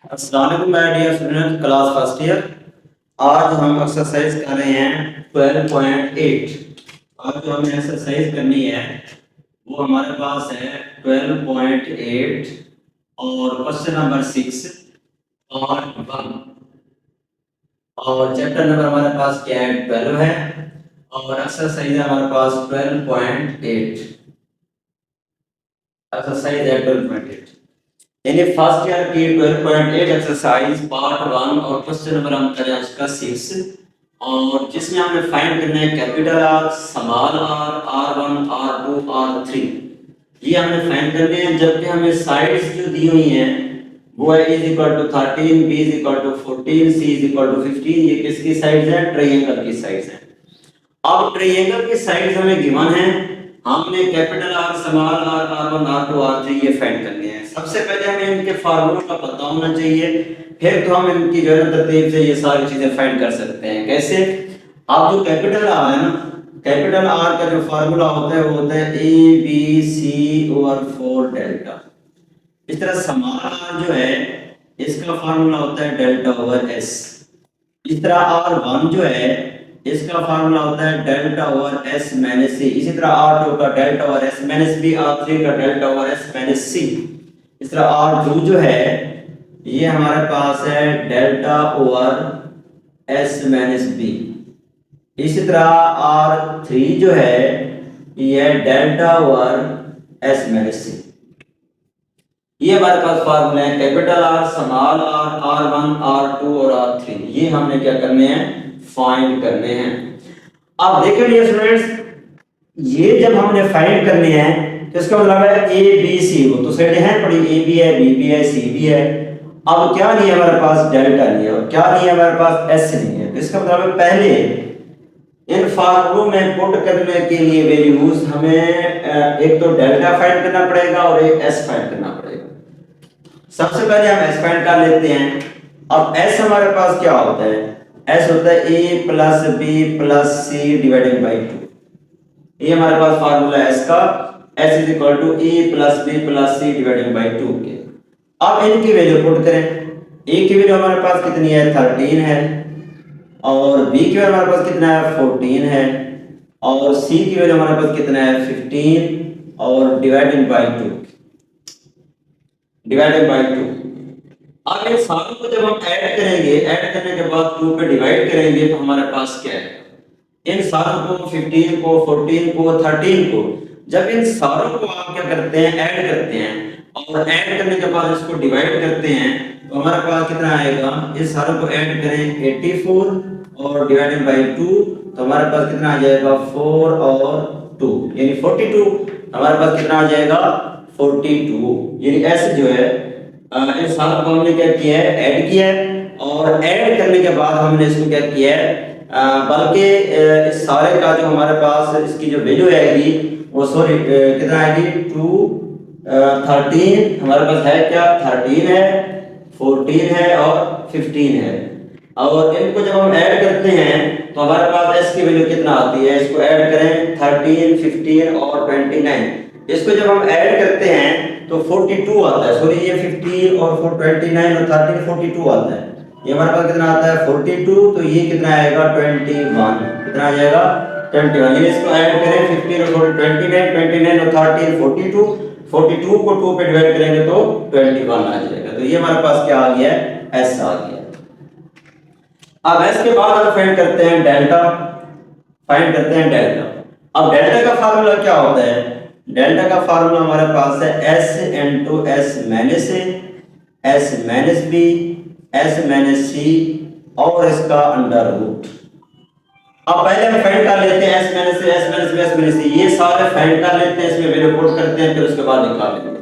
अस्सलाम वालेकुम my dear student, class first year. आज हम एक्सरसाइज कर रहे हैं 12.8। आज जो हमें एक्सरसाइज करनी है वो हमारे पास है 12.8 और क्वेश्चन नंबर 6 पार्ट 1। और चैप्टर नंबर हमारे पास क्या है, 12 है। और एक्सरसाइज है हमारे पास 12.8। एक्सरसाइज है 12.8 यानी फर्स्ट ईयर की 12.8 एक्सरसाइज पार्ट 1 और क्वेश्चन नंबर हम करें उसका 6। और जिसमें हमने फाइंड करना है capital R, small are, R1, R2, R3। ये हमने फाइंड करने हैं, जबकि हमें साइड्स जो दी हुई हैं वो है A=13, B=14, C=15। ये किसकी साइड्स हैं? ट्रायंगल की साइड्स हैं। अब ट्रायंगल की साइड्स हमें गिवन है, हमने capital R, small are, R1, R2, R3 ये फाइंड करने हैं। सबसे पहले हमें इनके फार्मूलों का पता होना चाहिए, फिर तो हम इनकी जो है तरतीब से ये सारी चीजें फाइंड कर सकते हैं। कैसे? अब जो कैपिटल आर है ना, कैपिटल आर का जो फार्मूला होता है वो होता है ABC/4 डेल्टा। इस तरह स्मॉल आर जो है इसका फार्मूला होता है डेल्टा/S। इस तरह R1 जो है इसका फार्मूला होता है डेल्टा/S-C। इसी तरह R2 का डेल्टा/S-B, R3 का डेल्टा/S-C। इस तरह R2 जो है ये हमारे पास है डेल्टा/S-B। इसी तरह R3 जो है ये डेल्टा/S-C। ये हमारे पास फार्मूले हैं capital R, small are, R1, R2 और R3। ये हमने क्या करने हैं? फाइंड करने हैं। अब देखिए डियर स्टूडेंट्स, ये जब हमने फाइंड करने हैं तो इसका मतलब है A B C, वो तो साइड है पड़ी, A भी है, B भी है, C भी है। अब क्या नहीं है हमारे पास? डेल्टा नहीं है। और क्या नहीं है हमारे पास? S नहीं है। तो इसका मतलब है पहले इन फार्मूलों में पुट करने के लिए वैल्यूज हमें एक तो डेल्टा फाइंड करना पड़ेगा और एक S फाइंड करना पड़ेगा। सबसे पहले हम S फाइंड कर लेते हैं। अब S हमारे पास क्या होता है? S होता है A+B+C/2। ये हमारे पास फार्मूला है S का, S=A+B+C/2 के। अब इनकी वैल्यू पुट करें। A की वैल्यू हमारे पास कितनी है? 13 है। और B की वैल्यू हमारे पास कितना है? 14 है। और C की वैल्यू हमारे पास कितना है? 15 और डिवाइडेड बाय 2। अब इन सारों को जब हम ऐड करेंगे, ऐड करने के बाद 2 पे डिवाइड करेंगे तो हमारे पास क्या है? इन सारों को, 15 को, 14 को, 13 को, जब इन सारों को आप क्या करते हैं? ऐड करते हैं। और ऐड करने के बाद इसको डिवाइड करते हैं तो हमारे पास कितना आएगा? इस सारों को ऐड करें 84 और डिवाइडेड बाय 2 तो हमारे पास कितना आ जाएगा? 4 और 2 यानी 42। हमारे पास कितना आ जाएगा? 42। यानी S जो है इन सारों को हमने क्या किया है? ऐड किया है। और ऐड करने के बाद हमने इसको क्या किया है? बल्कि इस सारे का जो हमारे पास इसकी जो वैल्यू आएगी वो सॉरी कितना आएगी? 13 हमारे पास है क्या? 13 है, 14 है और 15 है। और इनको जब हम ऐड करते हैं तो हमारे पास S की वैल्यू कितना आती है? इसको ऐड करें 13, 15 और 29। इसको जब हम ऐड करते हैं तो 42 आता है। सॉरी ये 15 और 29 और 13 42 आता है। ये हमारे पास कितना आता है? 42। तो ये कितना आएगा? 21। कितना आ जाएगा? 21। ये इसको ऐड करें 15 और 29, 29 और 13 42। 42 को 2 पे डिवाइड करेंगे तो 21 आ जाएगा। तो ये हमारे पास क्या आ गया? S आ गया। अब S के बाद हम फाइंड करते हैं डेल्टा। फाइंड करते हैं डेल्टा। अब डेल्टा का फार्मूला क्या होता है? डेल्टा का फार्मूला हमारे पास है S/S-A, S-B, S-C और इसका अंडर रूट। अब पहले हम फाइंड कर लेते हैं S-A, S-B, S-C। ये सारे फाइंड कर लेते हैं, इसमें वैल्यू पुट करते हैं, फिर उसके बाद निकाल लेंगे।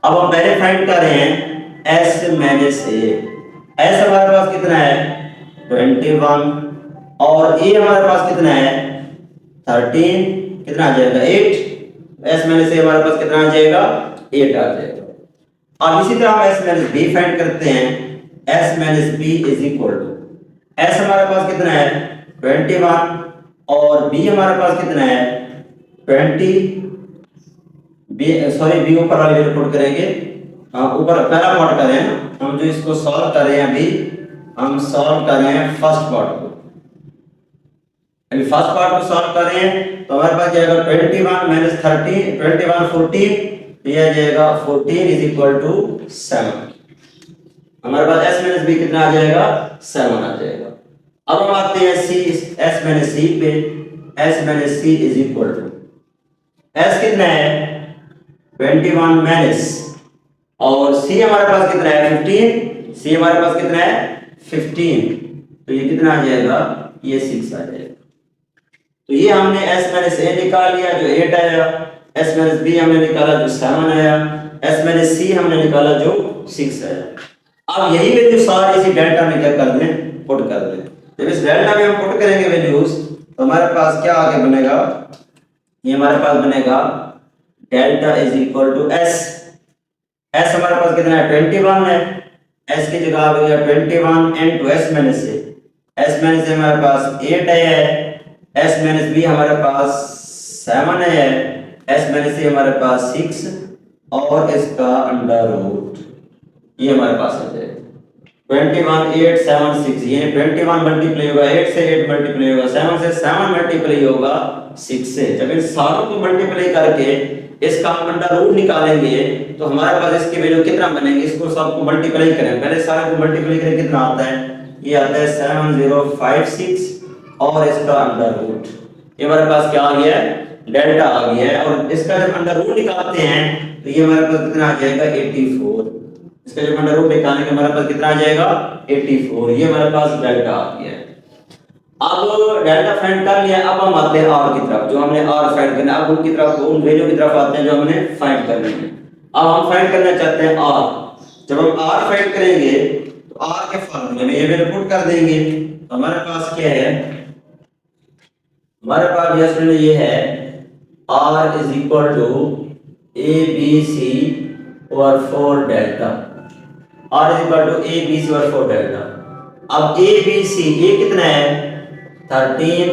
अब हम पहले फाइंड कर रहे हैं S-A। S हमारे पास कितना है? 21 और A हमारे पास कितना है? 13। कितना आ जाएगा? 8। S-A हमारे पास कितना आ जाएगा? 8 आ जाएगा। अब इसी तरह हम S-B फाइंड करते हैं। S-B is equal to S हमारे पास कितना है? 21 और B हमारे पास कितना है? 20। B ऊपर वाली वैल्यू पुट करेंगे ऊपर पहला पार्ट कर रहे हैं ना, हम जो इसको सॉल्व कर रहे हैं अभी, हम सॉल्व कर रहे हैं फर्स्ट पार्ट को। अभी फर्स्ट पार्ट को सॉल्व कर रहे हैं तो हमारे पास जाएगा 21 माइनस 13, 21 14, तो यह जाएगा 14 इज इक्वल टू 7। हमारे पास s माइनस b कितना आ जाएगा, 7 आ जाएगा। अब हम आते हैं c, s माइनस c पे। s minus c is equal to, s कितना है 21 माइनस, और c हमारे पास कितना है 15, c हमारे पास कितना है 15, तो ये कितना आ जाएगा, ये 6 आ जाएगा। तो ये हमने s माइनस a निकाल लिया जो 8 आया, s माइनस b हमने निकाला जो 7 आया, s माइनस c हमने निकाला जो 6 आया। अब यही वैल्यू सारी इसी डेल्टा में क्या कर दें, पुट कर दें। जब इस डेल्टा में हम पुट करेंगे वैल्यूज तो हमारे पास क्या आगे बनेगा, ये हमारे पास बनेगा delta is equal to s। s हमारे पास कितना है 21 है, s की जगह आ गया 21 into s minus a। s minus a हमारे पास 8 है, s माइनस b हमारे पास 7 है, s माइनस c हमारे पास 6 और इसका अंडर रूट, ये हमारे पास आ जाएगा 21 8 7 6। ये 21 मल्टीप्लाई होगा 8 से, 8 मल्टीप्लाई होगा 7 से, 7 मल्टीप्लाई होगा 6 से। जब इन सारों को मल्टीप्लाई करके इसका हम अंडर रूट निकालेंगे तो हमारे पास इसकी वैल्यू कितना बनेगी, इसको सबको मल्टीप्लाई करें, पहले सारे को मल्टीप्लाई करें, कितना आता है, ये आता है 7056 और इसका अंडर रूट, ये हमारे पास क्या आ गया है, डेल्टा आ गया है। और इसका जब अंडर रूट निकालते हैं तो ये हमारे पास कितना आ जाएगा 84, इसका जब अंडर रूट निकालने के हमारे पास कितना आ जाएगा 84, ये हमारे पास डेल्टा आ गया है। अब डेल्टा फाइंड कर लिया, अब हम आते हैं r की तरफ, जो हमने r फाइंड करना है। अब उनकी तरफ, उन वैल्यू की तरफ आते हैं जो हमने फाइंड करनी है। अब हम फाइंड करना चाहते हैं r। जब हम r फाइंड करेंगे तो r के फॉर्मूले में ये वैल्यू पुट कर देंगे, तो हमारे पास क्या है, हमारे पास यस में ये है r is equal to a b c over 4 delta, r is equal to a b c over 4 delta. अब a b c ये कितना है 13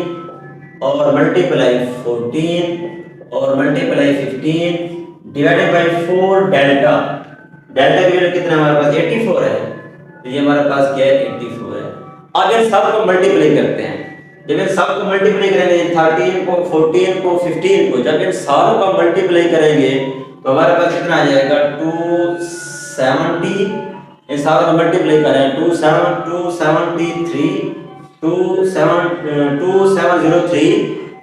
और मल्टीप्लाई 14 और multiply 15 divided by 4 delta, delta की वैल्यू कितना हमारे पास 84 है, तो ये हमारे पास क्या है 84 है। अब इन सब को मल्टीप्लाई करते हैं, जब इन सब को मल्टीप्लाई करेंगे 13 को 14 को 15 को, जब इन सारों का मल्टीप्लाई करेंगे तो हमारे पास कितना आ जाएगा 270, इन सारों का मल्टीप्लाई करें 273 2703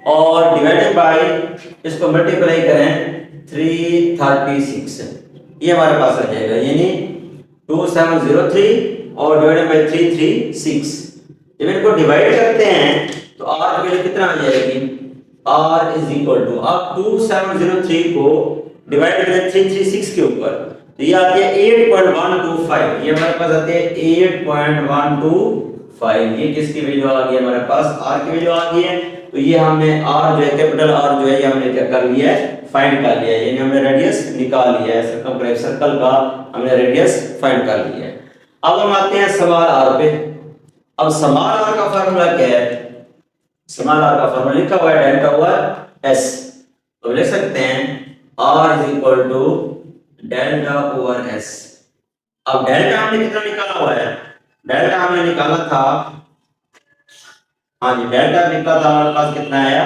और डिवाइडेड बाय इसको मल्टीप्लाई करें 336, ये हमारे पास आ जाएगा, यानी 2703 और डिवाइडेड बाय 336। जब इनको डिवाइड करते हैं तो r की वैल्यू कितना आ जाएगी, r इज इक्वल टू, अब 2703 को डिवाइड करें 336 के ऊपर तो ये आती है 8.125, ये हमारे पास आती है 8.125। ये किसकी वैल्यू आ गई हमारे पास, r की वैल्यू आ गई है। तो ये हमने r जो है कैपिटल R जो है ये हमने क्या कर लिया है, फाइंड कर लिया है, यानी हमने रेडियस निकाल लिया है, सर्कल का हमने रेडियस फाइंड कर लिया है। अब हम आते हैं सवाल r पे। अब सवाल r का फार्मूला क्या है, सवाल r का फार्मूला लिखा हुआ है डेल्टा ओवर s, तो लिख सकते हैं r is equal to delta over s। अब डेल्टा हमने कितना निकाला हुआ है, डेल्टा हमने निकाला था, हाँ जी डेल्टा निकाला था हमारे पास कितना आया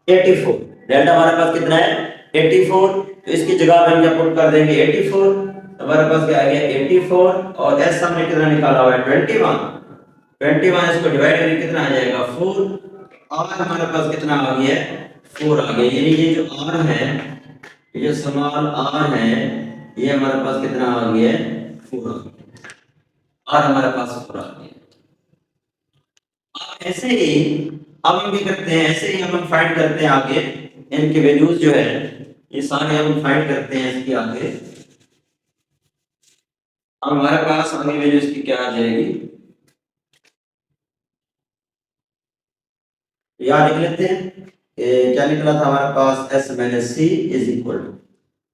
84, डेल्टा हमारे पास कितना है 84, तो इसकी जगह पे हम क्या पुट कर देंगे 84, तो हमारे पास क्या आ गया 84 और s हमने कितना निकाला हुआ है 21, इसको डिवाइड करके कितना आ जाएगा 4, और हमारे पास कितना आ गया 4 आ गया, यानी ये जो r है, ये जो स्मॉल r है, ये हमारे पास कितना आ गया 4 आ गया, और हमारे पास 4 आ गया। अब ऐसे ही अब हम भी करते हैं, ऐसे ही हम फाइंड करते हैं आगे इनके वैल्यूज जो है ये सारे हम फाइंड करते हैं इसकी आगे। अब हमारे पास आगे वैल्यू इसकी क्या आ जाएगी, याद लिख लेते हैं क्या निकला था हमारे पास s minus c is equal to,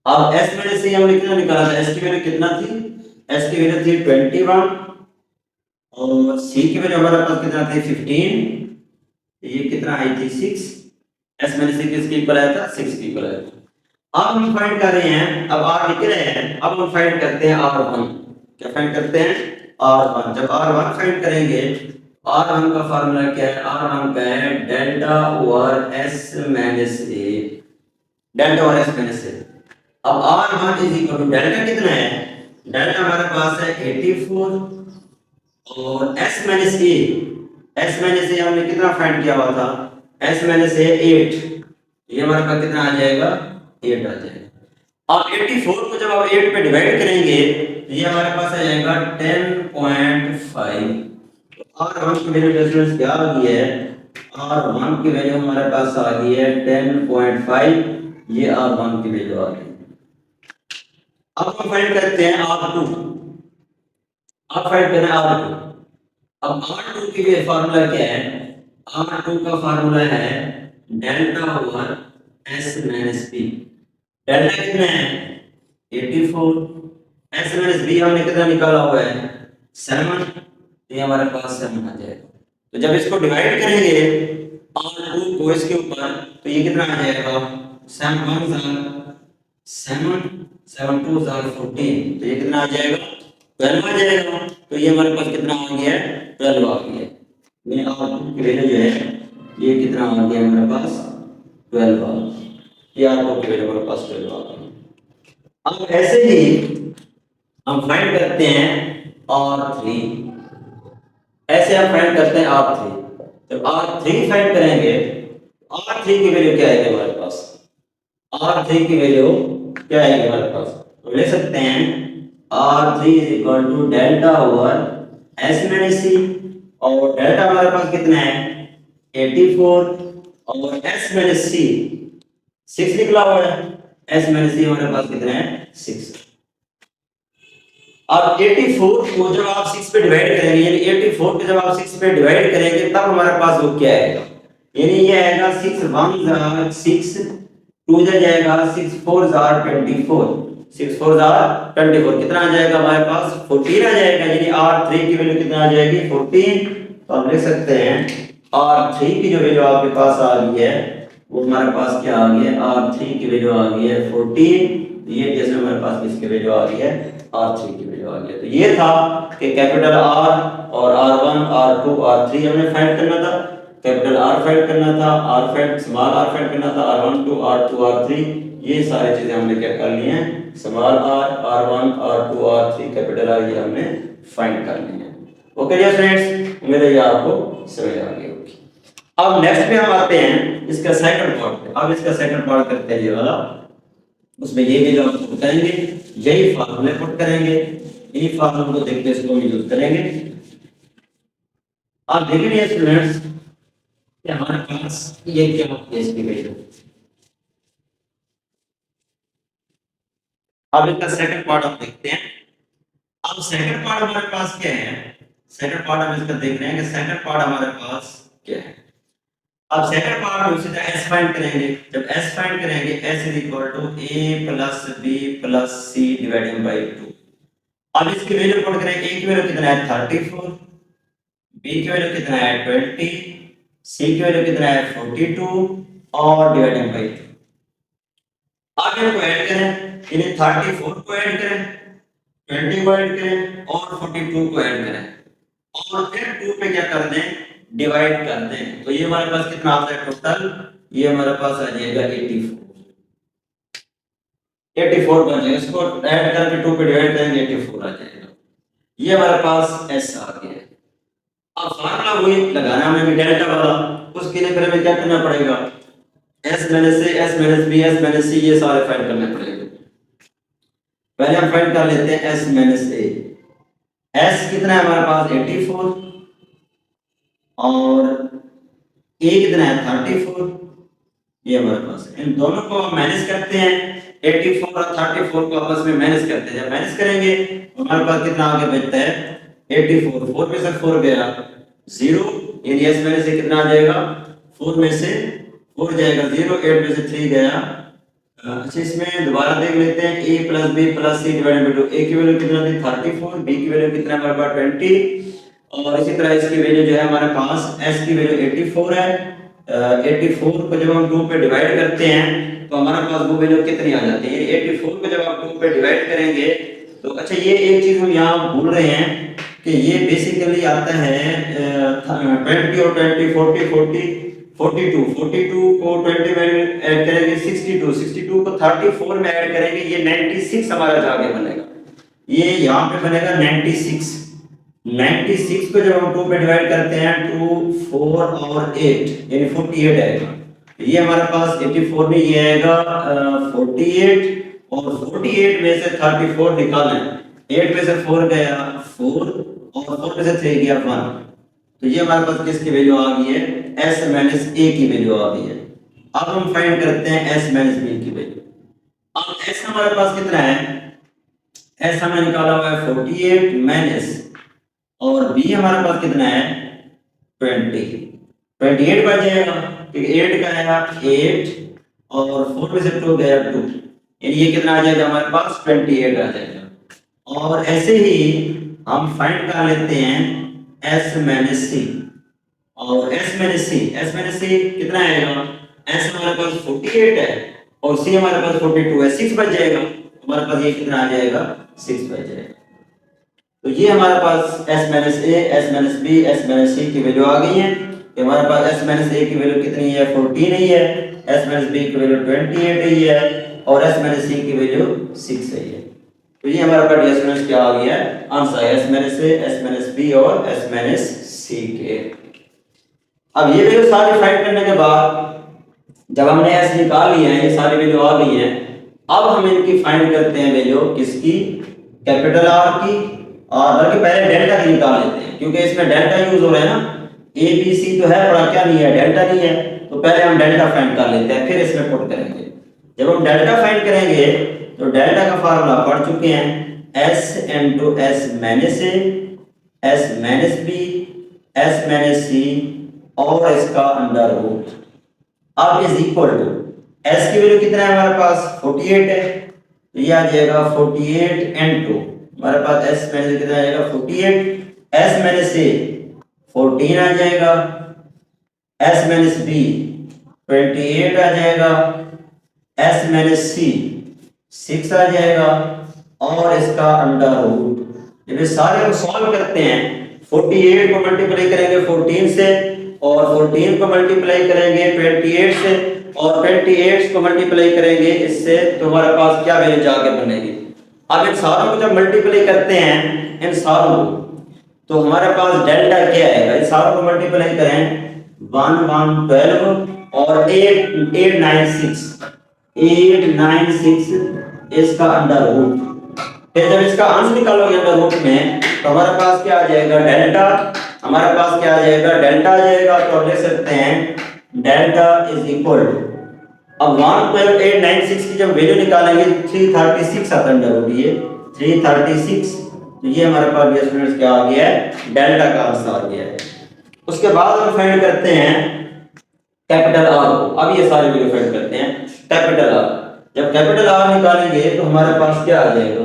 अब s माइनस c हमने कितना निकाला था, s की वैल्यू कितना थी, s की वैल्यू थी 21 और c की वैल्यू हमारे पास कितना थी 15, ये कितना आई थी 6, s माइनस c किसके इक्वल आया था 6 के इक्वल आया था। अब हम फाइंड कर रहे हैं, अब आर लिख रहे हैं, अब हम फाइंड करते हैं R1। क्या फाइंड करते हैं? R1। जब R1 फाइंड करेंगे, R1 का फार्मूला क्या है? R1 का है डेल्टा ओवर S माइनस ए, डेल्टा ओवर S माइनस ए। अब R1 is equal to delta कितना है? डेल्टा हमारे पास है 84 और S माइनस ए, S माइनस ए हमने कितना फाइंड किया हुआ था? S माइनस ए 8, ये हमारे पास कितना आ जाएगा? 8 आ जाएगा। अब 84 को जब आप 8 पे डिवाइड करेंगे तो ये हमारे पास आ जाएगा 10.5। तो R1 की वैल्यू डिफरेंस क्या आ गई है? R1 की वैल्यू हमारे पास आ गई है 10.5, ये R1 की वैल्यू आ गई। अब हम फाइंड करते हैं R2। अब फाइंड करना है R2। अब R2 के लिए फार्मूला क्या है? R2 का फार्मूला है delta over S minus B। Delta कितना है? 84, S माइनस B हमने कितना निकाला हुआ है? 7, ये हमारे पास 7 आ जाएगा। तो जब इसको डिवाइड करेंगे R2 को इसके ऊपर, तो ये कितना आ जाएगा? 7 1 7, 7 2 14, तो ये कितना आ जाएगा? 12 आ जाएगा। तो ये हमारे पास कितना आ गया है? 12 आ गया। ये R2 की वैल्यू जो है ये कितना आ गया हमारे पास? 12 आ गया। ये R2 की वैल्यू हमारे पास 12 आ गई। अब ऐसे ही हम फाइंड करते हैं R3। ऐसे हम फाइंड करते हैं R3। जब R3 फाइंड करेंगे, R3 की वैल्यू क्या आएगी हमारे पास? R3 की वैल्यू क्या आएगी हमारे पास? तो ले सकते हैं R3 is equal to delta over S minus C, और डेल्टा हमारे पास कितना है? 84 और S माइनस C 6 निकला हुआ है। S माइनस C हमारे पास कितना है? 6। अब 84 को जब आप 6 पे डिवाइड करेंगे, यानी 84 को जब आप 6 पे डिवाइड करेंगे तब हमारे पास वो क्या आएगा? यानी ये आएगा 6 1 6, 2 जाएगा 6 4 24, 6 4 24, कितना आ जाएगा हमारे पास? 14 आ जाएगा। यानी R3 की वैल्यू कितना आ जाएगी? 14। तो हम लिख सकते हैं R3 की जो वैल्यू आपके पास आ गई है वो हमारे पास क्या आ गई है? R3 की वैल्यू आ गई है 14। ये जैसे हमारे पास किसकी वैल्यू आ गई है? R3 की वैल्यू आ गई है। तो ये था कि कैपिटल R और R1 R2 R3 हमने फाइंड करना था। कैपिटल R फाइंड करना था, R find small r find करना था, R1 2 R2 R3, ये सारी चीजें हमने क्या कर ली हैं? Small r R1 R2 R3 capital R ये हमने फाइंड कर ली है। ओके डियर फ्रेंड्स, उम्मीद है ये आपको समझ आ गई होगी। अब नेक्स्ट में हम आते हैं इसका सेकंड पार्ट पे। अब इसका सेकंड पार्ट करते हैं ये वाला, उसमें ये भी जो हम पुट करेंगे, यही फार्मूले पुट करेंगे, इन्हीं फार्मूलों को देखते इसको हम यूज करेंगे। आप देखिए स्टूडेंट्स कि हमारे पास ये क्या है इसकी वैल्यू। अब इसका सेकंड पार्ट हम देखते हैं। अब सेकंड पार्ट हमारे पास क्या है? सेकंड पार्ट हम इसका देख रहे हैं कि सेकंड पार्ट हमारे पास क्या है। अब सेकंड पार्ट में उसे s फाइंड करेंगे। जब s फाइंड करेंगे, s is equal to a plus b plus c divided by 2। अब इसकी वैल्यू पुट करेंगे। a की वैल्यू कितना है? 34, b की वैल्यू कितना है? 20, c की वैल्यू कितना है? 42 और डिवाइडेड बाय 2। अब इनको ऐड करें, यानी 34 को ऐड करें, 20 को ऐड करें और 42 को ऐड करें और फिर 2 पे क्या कर दें? डिवाइड कर दें। तो ये हमारे पास कितना आता है टोटल? ये हमारे पास आ जाएगा 84 बन जाएगा। इसको ऐड करके 2 पे डिवाइड करेंगे 84 आ जाएगा। ये हमारे पास s आ गया है। अब फार्मूला वही लगाना हमें भी डेल्टा वाला, उसके लिए फिर हमें क्या करना पड़ेगा? s minus a s minus b s minus c ये सारे फाइंड करने पड़ेंगे। पहले हम फाइंड कर लेते हैं s माइनस a। s कितना है हमारे पास? 84 और a कितना है? 34, ये हमारे पास है। इन दोनों को हम माइनस करते हैं, 84 और 34 को आपस में माइनस करते हैं। जब माइनस करेंगे तो हमारे पास कितना आगे बचता है? 84, 4 में से 4 गया 0, यानी s में से कितना आ जाएगा? 4 में से 4 जाएगा 0, 8 में से 3 गया। अच्छा इसमें दोबारा देख लेते हैं, a plus b plus c divided by 2। a की वैल्यू कितना थी? 34, b की वैल्यू कितना हमारे पास? 20 और इसी तरह इसकी वैल्यू जो है हमारे पास s की वैल्यू 84 है। 84 को जब हम 2 पे डिवाइड करते हैं तो हमारे पास वो वैल्यू कितनी आ जाती है? 84 को जब आप 2 पे डिवाइड करेंगे तो अच्छा ये एक चीज हम यहाँ भूल रहे हैं कि ये बेसिकली आता है 20 और 20 40 40 42 को 20 में ऐड करेंगे 62 को 34 में ऐड करेंगे, ये 96 हमारा जाके बनेगा। ये यहाँ पे बनेगा 96 को जब हम 2 पे डिवाइड करते हैं 2 4 और 8 यानी 48 आएगा। ये हमारे पास 84 में ये आएगा 48 और 48 में से 34 निकालना है। 8 में से 4 गया 4 और 4 में से 3 गया 1, तो ये हमारे पास किसकी वैल्यू आ गई है? s माइनस a की वैल्यू आ गई है। अब हम फाइंड करते हैं s माइनस b की वैल्यू। अब s हमारे पास कितना है? s हमने निकाला हुआ है 48 माइनस और b हमारे पास कितना है? 28 बच जाएगा क्योंकि 8 का आया 8 और 4 में से 2 गया 2, यानी ये कितना आ जाएगा हमारे पास? 28 आ जाएगा। और ऐसे ही हम फाइंड कर लेते हैं s माइनस c और s माइनस c कितना आएगा? s हमारे पास 48 है और c हमारे पास 42 है, 6 बच जाएगा। हमारे पास ये कितना आ जाएगा? 6 बच जाएगा। तो ये हमारे पास s minus a, s minus b, s minus c की वैल्यू आ गई है। कि हमारे पास s माइनस a की वैल्यू कितनी है? 14 ही है, s माइनस b की वैल्यू 28 ही है और s माइनस c की वैल्यू 6 ही है। तो ये हमारा पार्ट s माइनस क्या आ गया? Answer s minus a, s minus b और s माइनस c के। अब ये वैल्यू सारी फाइंड करने के बाद जब हमने s निकाल लिया है, ये सारी वैल्यू आ गई है, अब हम इनकी फाइंड करते हैं वैल्यू किसकी? कैपिटल R की, और बल्कि पहले डेल्टा की निकाल लेते हैं क्योंकि इसमें डेल्टा यूज हो रहा है ना। a b c तो है पर क्या नहीं है? डेल्टा नहीं है, तो पहले हम डेल्टा फाइंड कर लेते हैं फिर इसमें पुट करेंगे। जब हम डेल्टा फाइंड करेंगे तो डेल्टा का फार्मूला पढ़ चुके हैं, s into s minus a, s minus b, s minus c और इसका अंडर रूट। अब इज इक्वल टू s की वैल्यू कितना है हमारे पास? 48 है, तो ये आ जाएगा 48 into हमारे पास s माइनस कितना आएगा? 48, s माइनस a 14 आ जाएगा, s माइनस b 28 आ जाएगा, s माइनस c 6 आ जाएगा और इसका अंडर रूट। जब ये सारे को सॉल्व करते हैं 48 को मल्टीप्लाई करेंगे 14 से और 14 को मल्टीप्लाई करेंगे 28 से और 28 को मल्टीप्लाई करेंगे इससे, तो हमारे पास क्या वैल्यू जाके बनेगी? अब इन सारों को जब मल्टीप्लाई करते हैं इन सारों को, तो हमारे पास डेल्टा क्या आएगा? इन सारों को मल्टीप्लाई करें 1 1 12 और 896 इसका अंडर रूट। फिर जब इसका अंश निकालोगे अंडर रूट में तो हमारे पास क्या आ जाएगा? डेल्टा। हमारे पास क्या आ जाएगा? डेल्टा आ जाएगा। तो आप लिख सकते हैं डेल्टा इज इक्वल टू, अब 1/896 की जब वैल्यू निकालेंगे 336 आता है अंडर रूट, ये 336, तो ये हमारे पास स्टूडेंट्स क्या आ गया है? डेल्टा का आंसर आ गया है। उसके बाद हम फाइंड करते हैं कैपिटल आर को। अब ये सारे वैल्यू फाइंड करते हैं कैपिटल आर। जब कैपिटल आर निकालेंगे तो हमारे पास क्या आ जाएगा?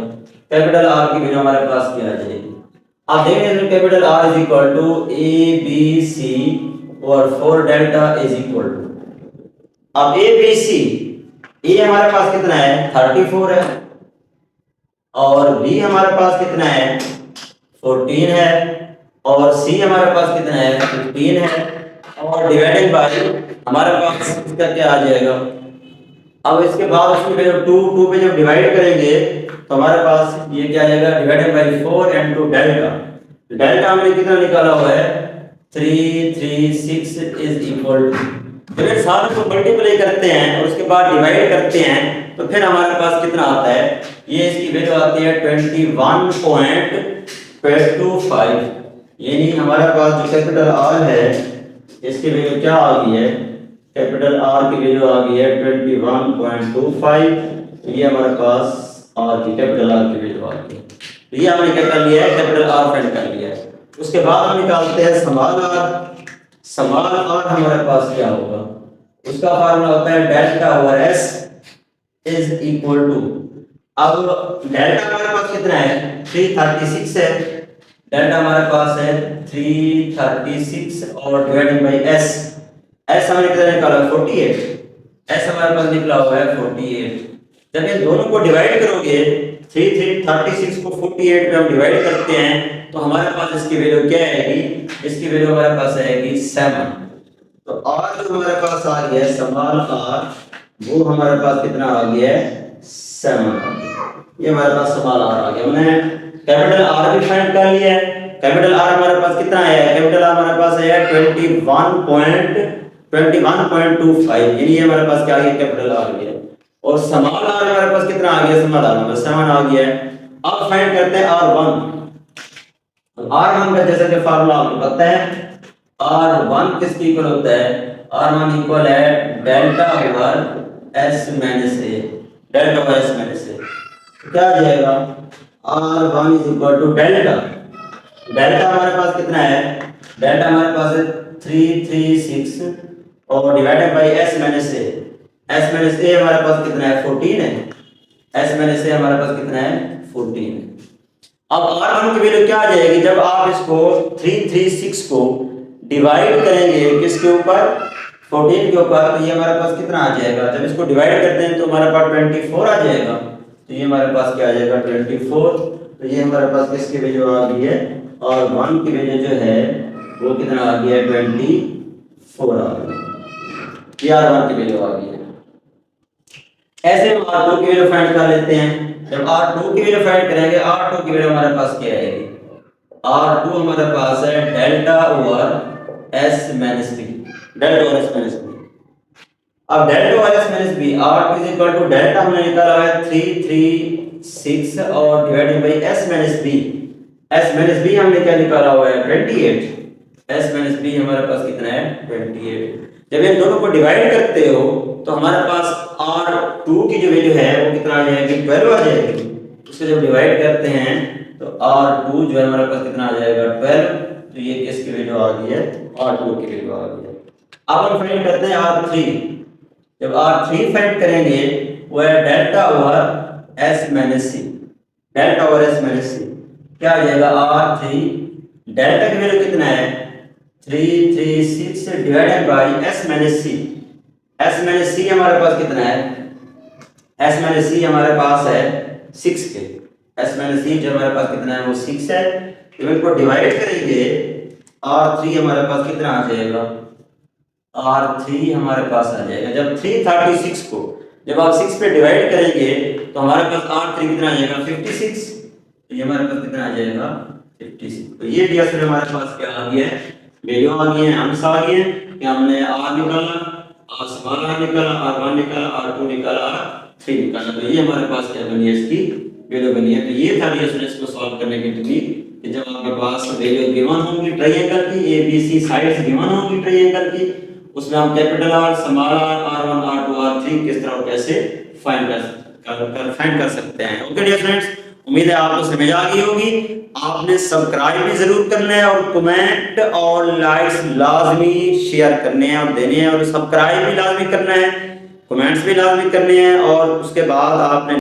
कैपिटल आर की वैल्यू हमारे पास क्या आ जाएगी? आप देखेंगे capital R is equal to A B C और 4 डेल्टा इज इक्वल टू, अब ए बी सी, ए हमारे पास कितना है? 34 है और बी हमारे पास कितना है? 14 है और सी हमारे पास कितना है? 15 है और डिवाइडेड बाय हमारे पास इसका क्या आ जाएगा? अब इसके बाद उसकी वैल्यू 2 पे जब डिवाइड करेंगे तो हमारे पास ये क्या आ जाएगा? Divided by 4 into delta. Delta हमने कितना निकाला हुआ है? 336 इज इक्वल टू, फिर सारे को मल्टीप्लाई करते हैं और उसके बाद डिवाइड करते हैं तो फिर हमारे पास कितना आता है? ये इसकी वैल्यू आती है 21.25, यानी हमारे पास जो कैपिटल आर है इसकी वैल्यू क्या आ गई है? कैपिटल आर की वैल्यू आ गई है 21.25, ये हमारे पास आर की कैपिटल आर की वैल्यू आ गई है। तो ये हमने क्या कर लिया है? कैपिटल आर फाइंड कर लिया है। उसके बाद हम निकालते हैं स्मॉल आर। स्मॉल आर हमारे पास क्या होगा? उसका फार्मूला होता है delta over S is equal to, अब डेल्टा हमारे पास कितना है? 336 है, डेल्टा हमारे पास है 336 और डिवाइडेड बाय एस, एस हमने कितना निकाला? 48, एस हमारे पास निकला हुआ है 48। जब इन दोनों को डिवाइड करोगे 36 को 48 में हम डिवाइड करते हैं तो हमारे पास इसकी वैल्यू क्या आएगी, इसकी वैल्यू हमारे पास आएगी 7। तो आर जो हमारे पास आ गया है स्मॉल आर, वो हमारे पास कितना आ गया है 7। ये हमारे पास स्मॉल आर आ गया। हमने कैपिटल आर भी फाइंड कर लिया है। कैपिटल आर हमारे पास कितना आया है, कैपिटल आर हमारे पास आया 21.25, यानी ये हमारे पास क्या आ गया, कैपिटल आर गया। और स्मॉल आर हमारे पास कितना आ गया, स्मॉल आर हमारे 7 आ गया है। अब फाइंड करते हैं R1 का जैसा कि फार्मूला आपको पता है, R1 किसके इक्वल होता है, R1 इक्वल है delta over S minus A, delta over S minus A। क्या आ जाएगा, R1 is equal to delta, delta हमारे पास कितना है, डेल्टा हमारे पास है 336 और divided by S minus A, S minus A हमारे पास कितना है 14 है, S माइनस A हमारे पास कितना है 14 है। अब R1 की वैल्यू क्या आ जाएगी, जब आप इसको 336 को डिवाइड करेंगे किसके ऊपर, 14 के ऊपर, तो ये हमारे पास कितना आ जाएगा, जब इसको डिवाइड करते हैं तो हमारे पास 24 आ जाएगा। तो ये हमारे पास क्या आ जाएगा 24। तो ये हमारे पास किसकी वैल्यू आ गई है, R1 की वैल्यू जो है वो कितना आ गया है 24 आ गया। ये R1 की वैल्यू आ गई है। ऐसे हम R2 की वैल्यू फाइंड कर लेते हैं। जब R2 की वैल्यू फाइंड करेंगे, R2 की वैल्यू हमारे पास क्या आएगी, R2 हमारे पास है delta over S minus B, delta over S minus B। अब delta over S minus B, R2 is equal to delta हमने निकाला है 336 और divided by S minus B, S minus B हमने क्या निकाला हुआ है 28, S माइनस B हमारे पास कितना है 28। जब इन दोनों को डिवाइड करते हो तो हमारे पास R2 की जो वैल्यू है वो कितना आ जाएगी 12 आ जाएगी। उससे जब डिवाइड करते हैं तो R2 जो है हमारे पास कितना आ जाएगा 12। तो ये किसकी वैल्यू आ गई है, R2 की वैल्यू आ गई है। अब हम फाइंड करते हैं R3। जब R3 फाइंड करेंगे वो है delta over S minus C, delta over S minus C क्या आ जाएगा R3, डेल्टा की वैल्यू कितना है 336 divided by S minus C, S minus C हमारे पास कितना है, S माइनस C हमारे पास है 6 के, S माइनस C जो हमारे पास कितना है वो 6 है। जब इनको डिवाइड करेंगे R3 हमारे पास कितना आ जाएगा, R3 हमारे पास आ जाएगा, जब 336 को जब आप 6 पे डिवाइड करेंगे तो हमारे पास R3 कितना आ जाएगा 56। तो ये हमारे पास कितना आ जाएगा 56। तो ये भी असर हमारे पास क्या आ गया है, वैल्यू आ गई है, आंसर आ गए कि हमने R निकाला, R स्मॉल R निकाला, R1 निकाला, R2 निकाला, R3 निकाला। तो ये हमारे पास क्या बनी है, इसकी वैल्यू बनी है। तो ये था इसको सॉल्व करने की टेक्निक कि जब आपके पास वैल्यू गिवन होंगी ट्रायंगल की, A B C sides given होंगी ट्रायंगल की, उसमें हम capital R, small R, R1, R2, R3 किस तरह कैसे फाइंड कर सकते हैं। ओके डियर फ्रेंड्स, उम्मीद है आपको समझ आ गई होगी। आपने सब्सक्राइब भी जरूर करना है और कमेंट और लाइक्स लाजमी शेयर करने हैं और देने हैं, और सब्सक्राइब भी लाजमी करना है, कमेंट्स भी लाजमी करने हैं, और उसके बाद आपने